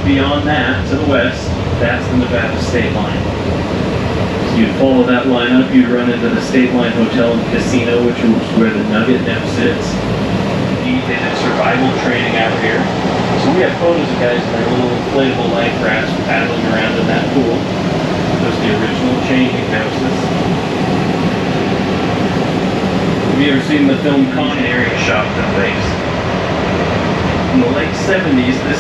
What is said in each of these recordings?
beyond that, to the west, that's the Nevada state line. So you'd follow that line up, you'd run into the State Line Hotel and Casino, which is where the Nugget now sits. They did survival training out here. So we have photos of guys in their little inflatable life rafts paddling around in that pool. Those are the original changing houses. Have you ever seen the film Con Air shot in place? In the late 70s, this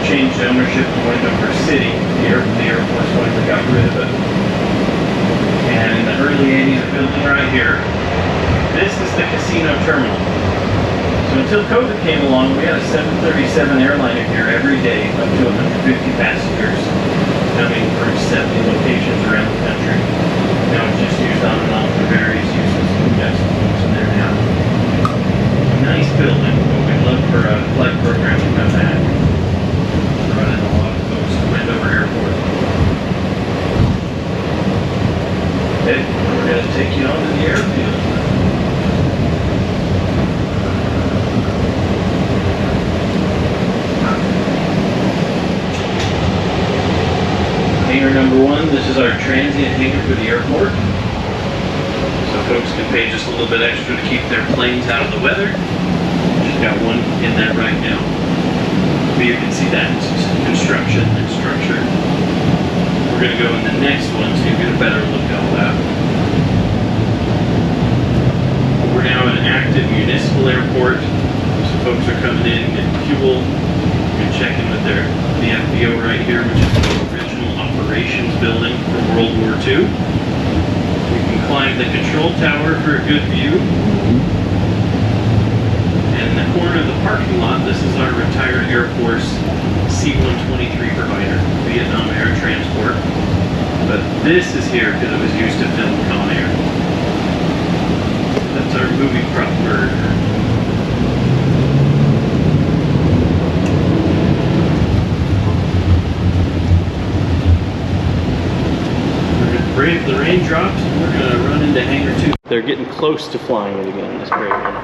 changed ownership to Wendover City. The Air Force Wendover got rid of it. And in the early 80s, a building right here. This is the casino terminal. So until COVID came along, we had a 737 airliner here every day, up to 150 passengers, coming from 70 locations around the country. Now it's just used on and off for various uses. We've got some folks in there now. Nice building, but we'd love for a flight program to come back. Running a lot of folks to Wendover Airport. Okay, we're going to take you on to the airfield. Hangar number 1, this is our transient hangar for the airport. So folks can pay just a little bit extra to keep their planes out of the weather. Just got one in there right now. But you can see that construction and structure. We're going to go in the next one so you get a better look at all that. We're now an active municipal airport. So folks are coming in, getting fuel. You're checking with the FBO right here, which is the original operations building from World War II. You can climb the control tower for a good view. And in the corner of the parking lot, this is our retired Air Force C-123 provider, Vietnam Air Transport. But this is here because it was used to film Con Air. That's our movie prop bird. We're going to brave the raindrops and we're going to run into Hangar 2. They're getting close to flying it again, this great one.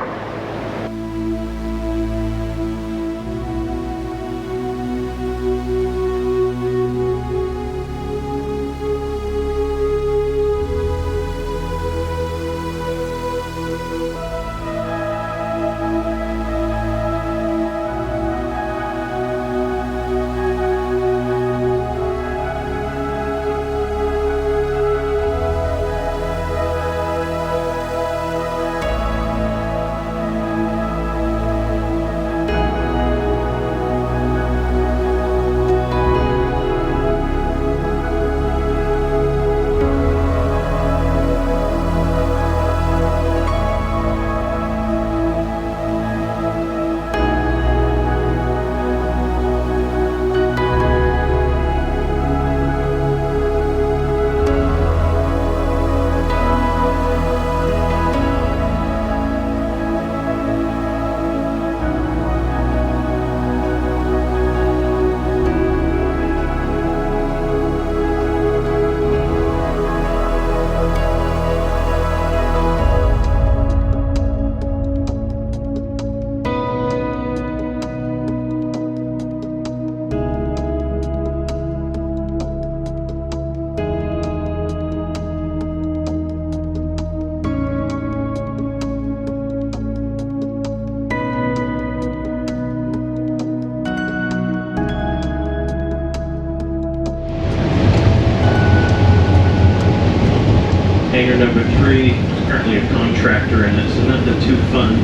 Hangar number 3 is currently a contractor in it, so nothing too fun.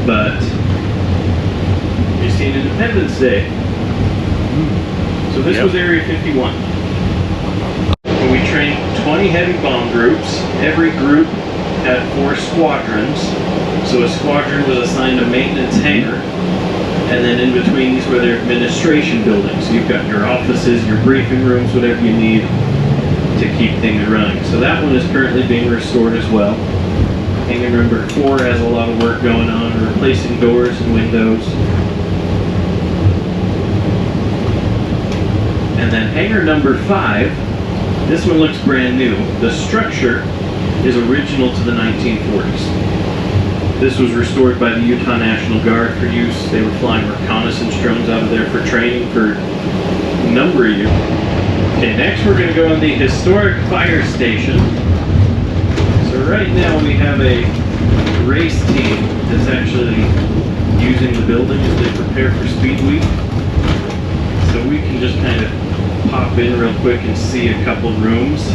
But you've seen Independence Day. So this was Area 51. We trained 20 heavy bomb groups. Every group had 4 squadrons. So a squadron was assigned a maintenance hangar. And then in between these were their administration buildings. So you've got your offices, your briefing rooms, whatever you need to keep things running. So that one is currently being restored as well. Hangar number 4 has a lot of work going on, replacing doors and windows. And then hangar number 5, this one looks brand new. The structure is original to the 1940s. This was restored by the Utah National Guard for use. They were flying reconnaissance drones out of there for training for a number of years. Okay, next we're going to go on the historic fire station. So right now we have a race team that's actually using the building as they prepare for Speed Week. So we can just kind of pop in real quick and see a couple rooms,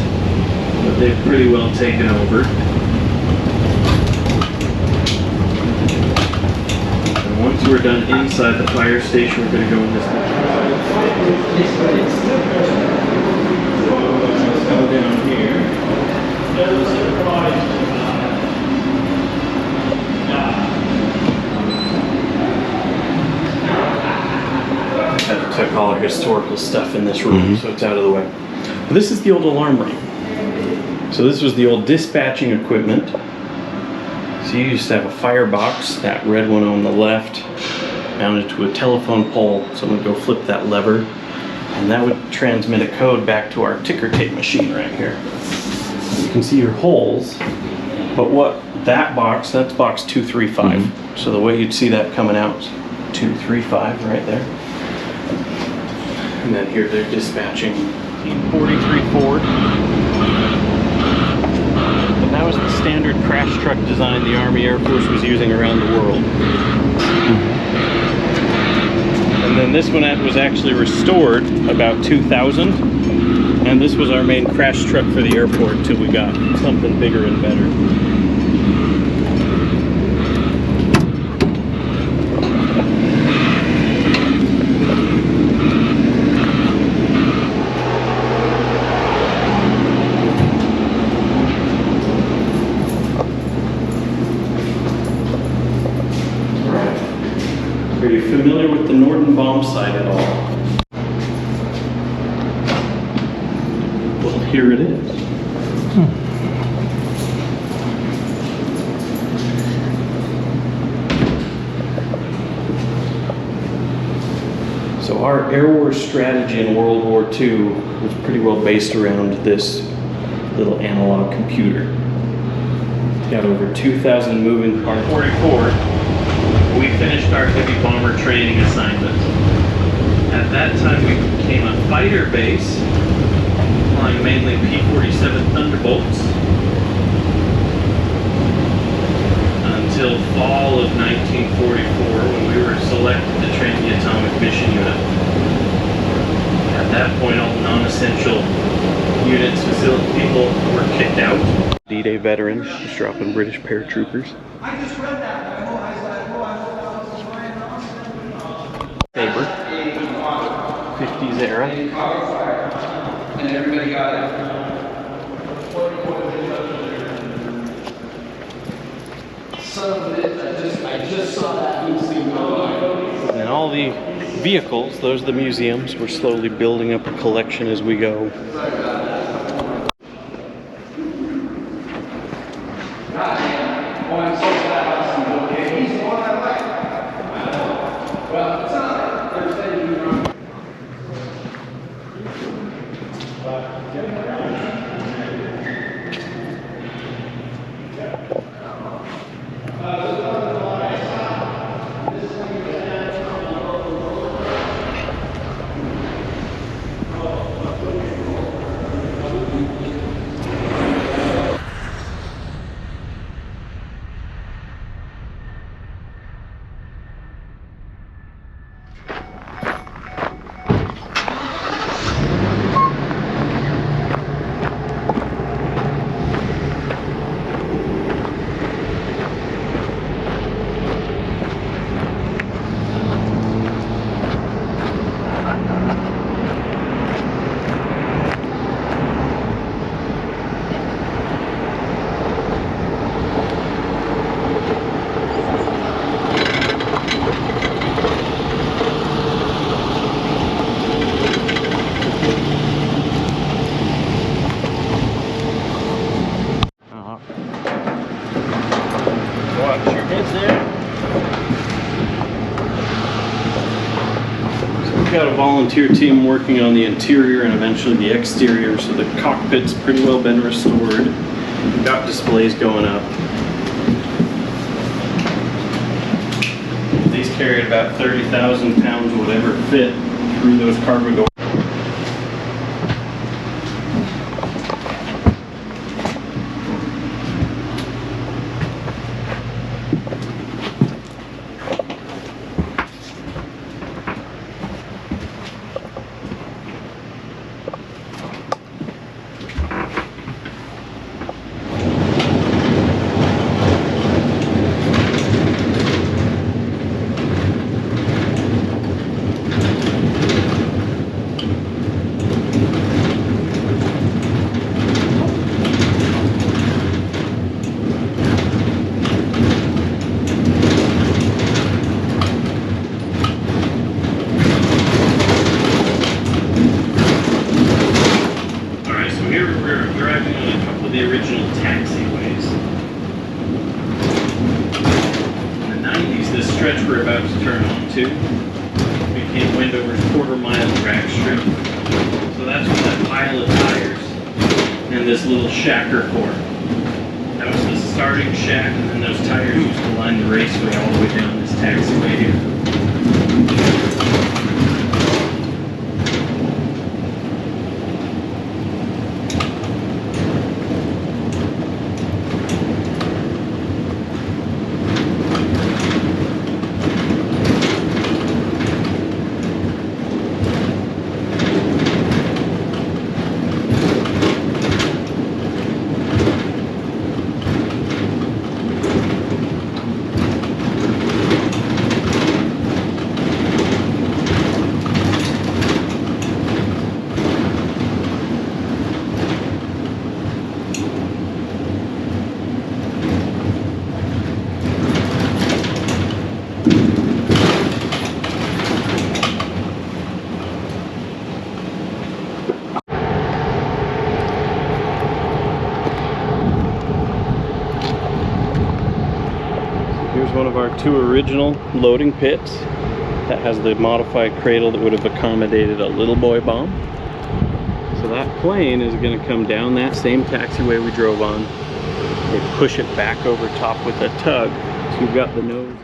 but they've pretty well taken over. And once we're done inside the fire station, we're going to go in this one. Let's go down here. Took all our historical stuff in this room, so it's out of the way. But this is the old alarm room. So this was the old dispatching equipment. So you used to have a firebox, that red one on the left, mounted to a telephone pole. Someone would go flip that lever, and that would transmit a code back to our ticker tape machine right here. You can see your holes, but what that box, that's box 235. So the way you'd see that coming out is 235 right there. And then here they're dispatching the 43 Ford. And that was the standard crash truck design the Army Air Force was using around the world. And then this one was actually restored about 2000. And this was our main crash truck for the airport until we got something bigger and better. Are you familiar with the Norden bomb site at all? Well, here it is. So our air war strategy in World War II was pretty well based around this little analog computer. It's got over 2,000 moving parts. 44. We finished our heavy bomber training assignment. At that time, we became a fighter base, flying mainly P-47 Thunderbolts, until fall of 1944, when we were selected to train the Atomic Mission Unit. At that point, all non-essential units, facility people were kicked out. D-Day veterans, just dropping British paratroopers. I just read that. Saber, 50s era. And everybody got it. Son of a bitch, I just saw that Lucy go. And all the vehicles, those are the museums. We're slowly building up a collection as we go. Got a volunteer team working on the interior and eventually the exterior, so the cockpit's pretty well been restored. We've got displays going up. carried about 30,000 pounds, whatever fit through those cargo doors. The original taxiways. In the 90s, this stretch we're about to turn onto became Wendover's quarter-mile drag strip. So that's when that pile of tires and this little shacker core. That was the starting shack, and then those tires used to line the raceway all the way down this taxiway here. Here's one of our two original loading pits that has the modified cradle that would have accommodated a little boy bomb. So that plane is going to come down that same taxiway we drove on. They push it back over top with a tug. So you've got the nose